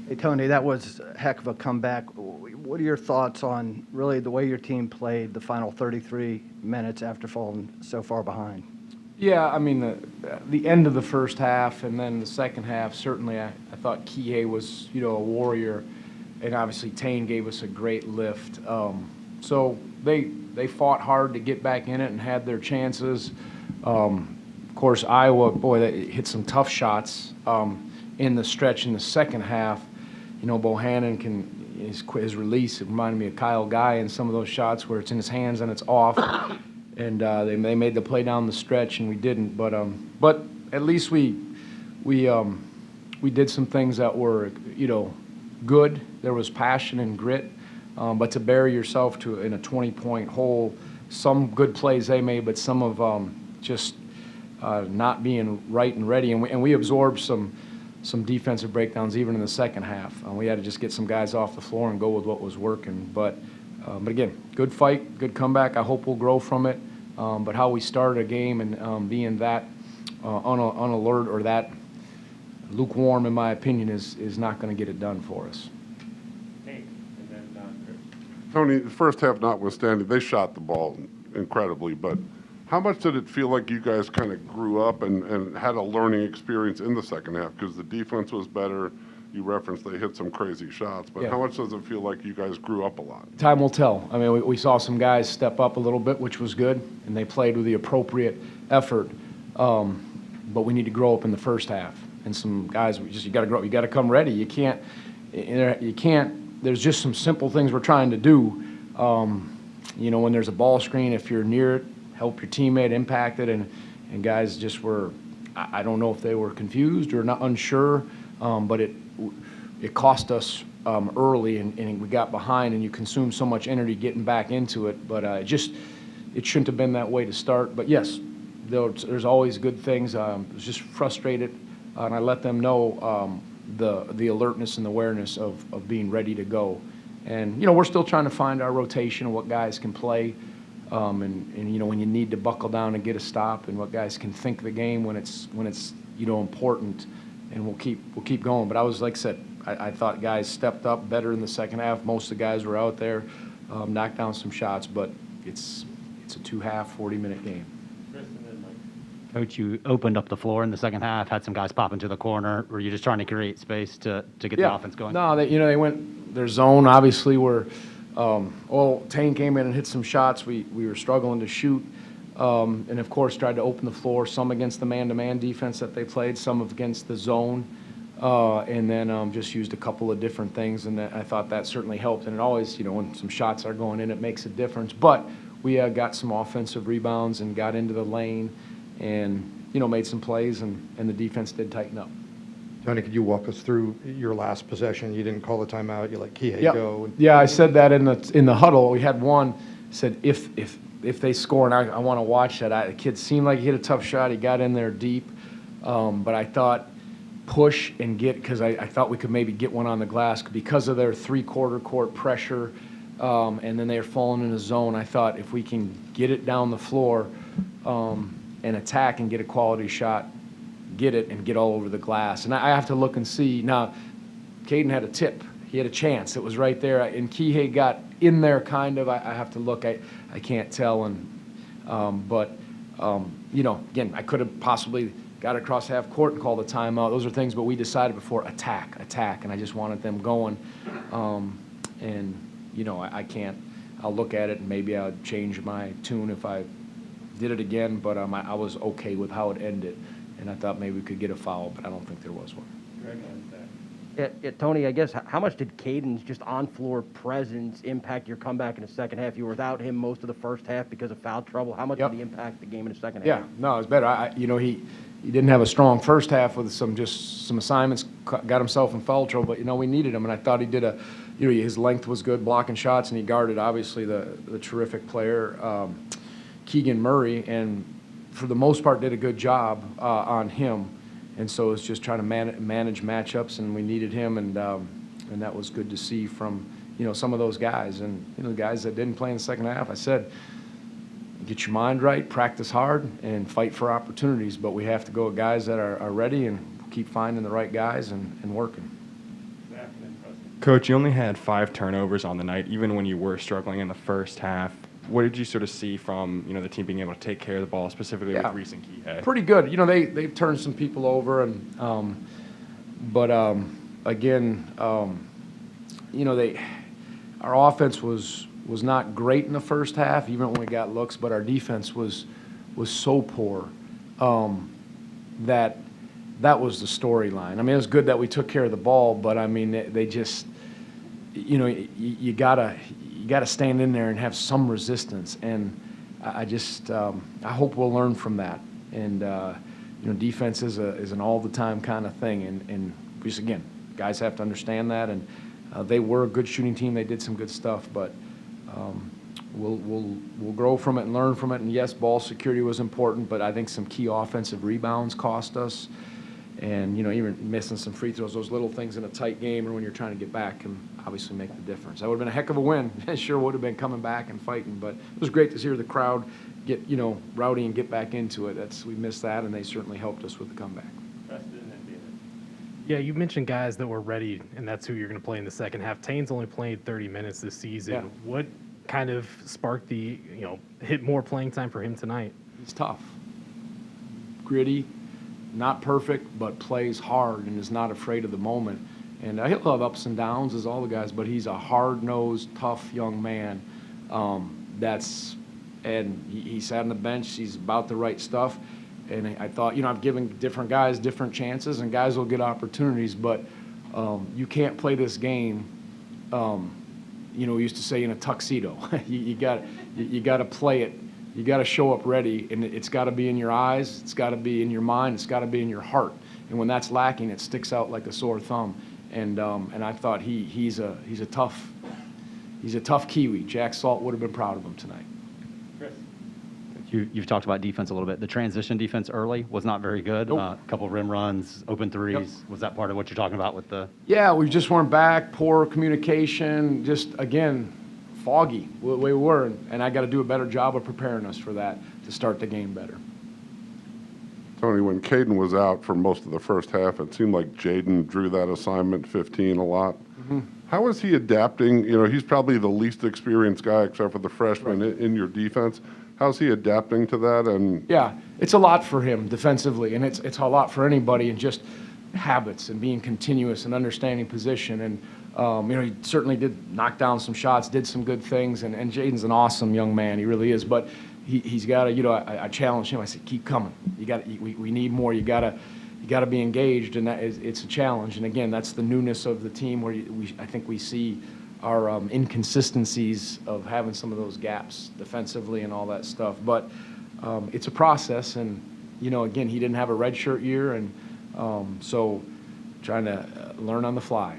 Hey, Tony, that was a heck of a comeback. What are your thoughts on really the way your team played the final 33 minutes after falling so far behind? Yeah, I mean, the end of the first half and then the second half, certainly I thought Kihei was, a warrior, and obviously Tane gave us a great lift. So they fought hard to get back in it and had their chances. Of course, Iowa, boy, they hit some tough shots in the stretch in the second half. Bohannon his release, it reminded me of Kyle Guy in some of those shots where it's in his hands and it's off. And they made the play down the stretch, and we didn't. But at least we did some things that were good. There was passion and grit. But to bury yourself in a 20-point hole, some good plays they made, but some of just not being right and ready. And we absorbed some defensive breakdowns even in the second half. We had to just get some guys off the floor and go with what was working. But again, good fight, good comeback. I hope we'll grow from it. But how we started a game and being that unalert or that lukewarm, in my opinion, is not going to get it done for us. Tony, the first half notwithstanding, they shot the ball incredibly, but how much did it feel like you guys kind of grew up and had a learning experience in the second half? Because the defense was better. You referenced they hit some crazy shots, but Yeah. How much does it feel like you guys grew up a lot? Time will tell. I mean, we saw some guys step up a little bit, which was good, and they played with the appropriate effort. But we need to grow up in the first half. And some guys, you got to grow up. You got to come ready. You can't. There's just some simple things we're trying to do. When there's a ball screen, if you're near it, help your teammate impact it. And guys just were. I don't know if they were confused or not unsure, but it cost us early, and we got behind, and you consume so much energy getting back into it. But it shouldn't have been that way to start. But yes, there's always good things. I was just frustrated, and I let them know the alertness and the awareness of being ready to go. And we're still trying to find our rotation and what guys can play, and when you need to buckle down and get a stop, and what guys can think the game when it's important. And we'll keep going. But I was, like I said, I thought guys stepped up better in the second half. Most of the guys were out there, knocked down some shots, but it's a two-half, 40-minute game. Coach, you opened up the floor in the second half, had some guys pop into the corner. Were you just trying to create space to get the offense going? No, they went their zone. Obviously, Tane came in and hit some shots. We were struggling to shoot. And, of course, tried to open the floor, some against the man-to-man defense that they played, some against the zone, and then just used a couple of different things, and I thought that certainly helped. And it always, when some shots are going in, it makes a difference. But we got some offensive rebounds and got into the lane and, made some plays, and the defense did tighten up. Tony, could you walk us through your last possession? You didn't call the timeout. You let Kihei go. Yeah, I said that in the huddle. We had one said if they score, and I want to watch that. The kid seemed like he hit a tough shot. He got in there deep. But I thought push and get, because I thought we could maybe get one on the glass because of their three-quarter court pressure, and then they were falling in the zone. I thought if we can get it down the floor and attack and get a quality shot, get it and get all over the glass. And I have to look and see. Now, Caden had a tip. He had a chance. It was right there. And Kihei got in there kind of. I have to look. I can't tell. But again, I could have possibly got across half court and called a timeout. Those are things, but we decided before attack, and I just wanted them going. I can't. I'll look at it and maybe I'll change my tune if I did it again. But I was okay with how it ended, and I thought maybe we could get a foul, but I don't think there was one. Yeah, Tony, I guess, how much did Caden's just on-floor presence impact your comeback in the second half? You were without him most of the first half because of foul trouble. How much did he impact the game in the second half? Yeah, no, it was better. He didn't have a strong first half with some assignments, got himself in foul trouble, but, we needed him, and I thought he did his length was good, blocking shots, and he guarded, obviously, the terrific player, Keegan Murray, and for the most part did a good job on him. And so it's just trying to manage matchups, and we needed him, and that was good to see from some of those guys, and the guys that didn't play in the second half. I said, get your mind right, practice hard, and fight for opportunities. But we have to go with guys that are ready and keep finding the right guys and working. Zach. Coach, you only had 5 turnovers on the night, even when you were struggling in the first half. What did you sort of see from, the team being able to take care of the ball, specifically Yeah. with Reese and Kihei? Pretty good. They've turned some people over, and again, our offense was not great in the first half, even when we got looks, but our defense was so poor that was the storyline. I mean, it was good that we took care of the ball, but I mean, they just, you gotta stand in there and have some resistance, and I hope we'll learn from that. And defense is an all the time kind of thing, and just again, guys have to understand that. And they were a good shooting team. They did some good stuff, but we'll grow from it and learn from it. And yes, ball security was important, but I think some key offensive rebounds cost us. And, even missing some free throws, those little things in a tight game or when you're trying to get back can obviously make the difference. That would have been a heck of a win. It sure would have been coming back and fighting. But it was great to hear the crowd get, rowdy and get back into it. We missed that, and they certainly helped us with the comeback. Yeah, you mentioned guys that were ready, and that's who you're going to play in the second half. Tane's only played 30 minutes this season. Yeah. What kind of sparked the, hit more playing time for him tonight? He's tough, gritty, not perfect, but plays hard and is not afraid of the moment. And he'll have ups and downs as all the guys, but he's a hard-nosed, tough young man. He sat on the bench. He's about the right stuff. And I thought, I've given different guys different chances, and guys will get opportunities, but you can't play this game, we used to say in a tuxedo. you got to play it. You got to show up ready, and it's got to be in your eyes, it's got to be in your mind, it's got to be in your heart. And when that's lacking, it sticks out like a sore thumb. And I thought he's a tough Kiwi. Jack Salt would have been proud of him tonight. You've talked about defense a little bit. The transition defense early was not very good. Nope. A couple rim runs, open threes. Yep. Was that part of what you're talking about with the? Yeah, we just weren't back, poor communication, just, again, foggy the way we were. And I got to do a better job of preparing us for that to start the game better. Tony, when Caden was out for most of the first half, it seemed like Jaden drew that assignment 15 a lot. Mm-hmm. How is he adapting? He's probably the least experienced guy except for the freshman in your defense. How's he adapting to that? And Yeah, it's a lot for him defensively, and it's a lot for anybody, and just habits and being continuous and understanding position. And he certainly did knock down some shots, did some good things, and Jaden's an awesome young man. He really is. But he's got to, I challenged him. I said, keep coming. We need more. You got to be engaged, and it's a challenge. And again, that's the newness of the team, where I think we see our inconsistencies of having some of those gaps defensively and all that stuff. But it's a process, and again, he didn't have a redshirt year, and so trying to learn on the fly.